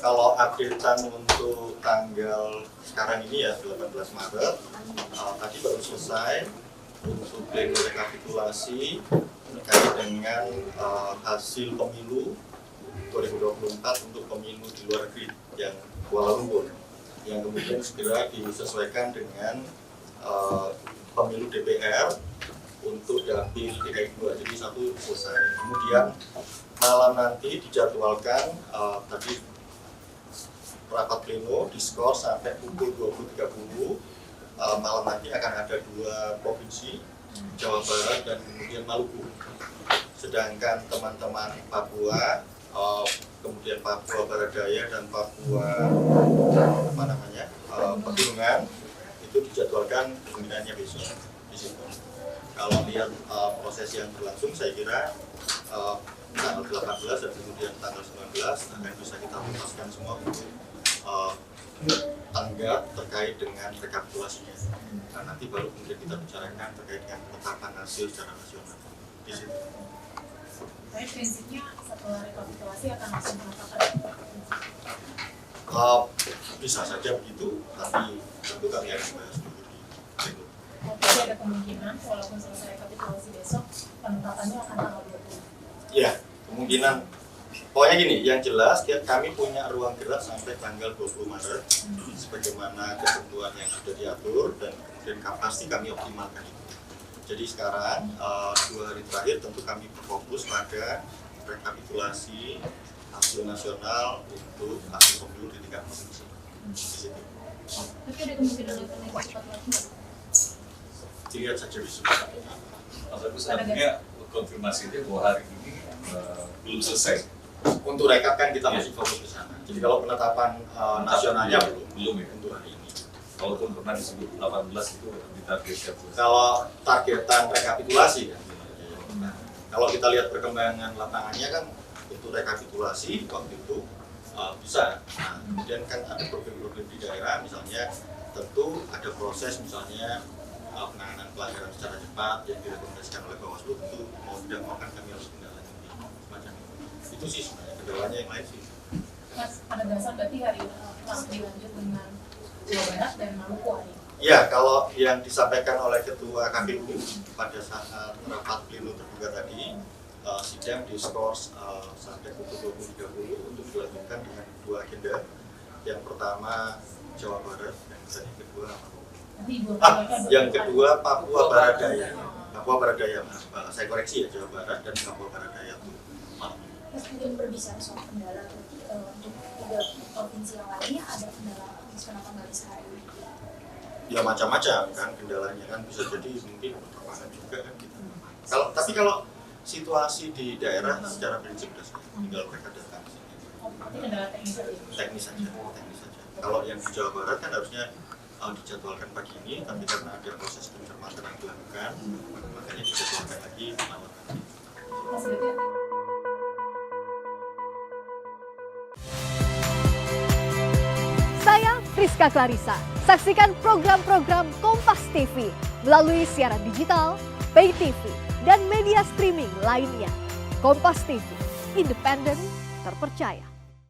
Kalau updatean untuk tanggal sekarang ini ya 18 Maret, tadi baru selesai untuk pleno rekapitulasi terkait dengan hasil pemilu 2024 untuk pemilu di luar negeri yang Kuala Lumpur, yang kemudian segera disesuaikan dengan pemilu DPR untuk dapil DKI 2, jadi satu selesai. Kemudian malam nanti dijadwalkan tadi rapat pleno diskors sampai pukul 20.30. Malam nanti akan ada 2 provinsi, Jawa Barat dan kemudian Maluku. Sedangkan teman-teman Papua, kemudian Papua Barat Daya dan Papua Pegunungan itu dijadwalkan kemungkinannya besok di situ. Kalau lihat proses yang berlangsung, saya kira tanggal 18 dan kemudian tanggal 19 akan bisa kita tuntaskan semua untuk tanggap terkait dengan rekapitulasinya. Nah, nanti baru kemudian kita bicarakan terkait dengan penetapan hasil secara nasional di situ. Tapi prinsipnya setelah rekapitulasi akan langsung menetapkan. Bisa saja begitu, tapi tentu kami harus bahas dulu di situ. Jadi ada kemungkinan walaupun selesai rekapitulasi besok, penetapannya akan tanggal 20. Ya, kemungkinan. Pokoknya gini, yang jelas kami punya ruang gerak sampai tanggal 20 Maret sebagaimana ketentuan yang sudah diatur dan kemudian pasti kami optimalkan itu. Jadi sekarang 2 hari terakhir tentu kami berfokus pada rekapitulasi hasil nasional untuk hasil pemilu di tingkat provinsi. Di situ. Tapi ada kemungkinan akan naik cepat lagi nggak? Dilihat saja besok. Mas Agus, artinya konfirmasinya bahwa hari ini belum selesai. Untuk rekap kan kita masih fokus ke sana. Jadi kalau penetapan nasionalnya belum ya untuk hari ini. Walaupun pernah disebut 18 itu ditargetkan. Kalau targetan rekapitulasi kan. Nah, kalau kita lihat perkembangan lapangannya kan untuk rekapitulasi waktu itu bisa. Nah, kemudian kan ada problem-problem di daerah, misalnya tentu ada proses misalnya penanganan pelanggaran secara cepat yang direkomendasikan oleh Bawaslu, tentu mau tidak mau kan kami harus tindaklanjuti semacam itu sih sebenarnya kendalanya yang lain sih. Mas, pada dasar berarti hari ini langsung dilanjut dengan Jawa Barat dan Maluku hari ini. Ya, kalau yang disampaikan oleh Ketua KPU pada saat rapat pleno terbuka tadi, sidang diskors sampai pukul 20.30 untuk dilanjutkan dengan 2 agenda. Yang pertama Jawa Barat dan yang kedua yang kedua Papua Barat Daya. Papua Barat Daya, saya koreksi ya, Jawa Barat dan Papua Barat Daya itu. Mas, mungkin berbicara soal kendala untuk 3 provinsi yang lainnya, ada kendala kenapa nggak bisa hari ini? Ya macam-macam kan kendalanya kan, bisa jadi mungkin perpanjangan juga kan gitu. Kalau situasi di daerah secara prinsip sudah tinggal mereka datang ke sini. Berarti kendala teknis saja? Teknis saja. Kalau yang di Jawa Barat kan harusnya dijadwalkan pagi ini, tapi karena ada proses pencermatan yang dilakukan, makanya dijadwalkan lagi malam nanti. Mas, berarti Saya Friska Clarissa. Saksikan program-program Kompas TV melalui siaran digital, pay TV, dan media streaming lainnya. Kompas TV, independen, terpercaya.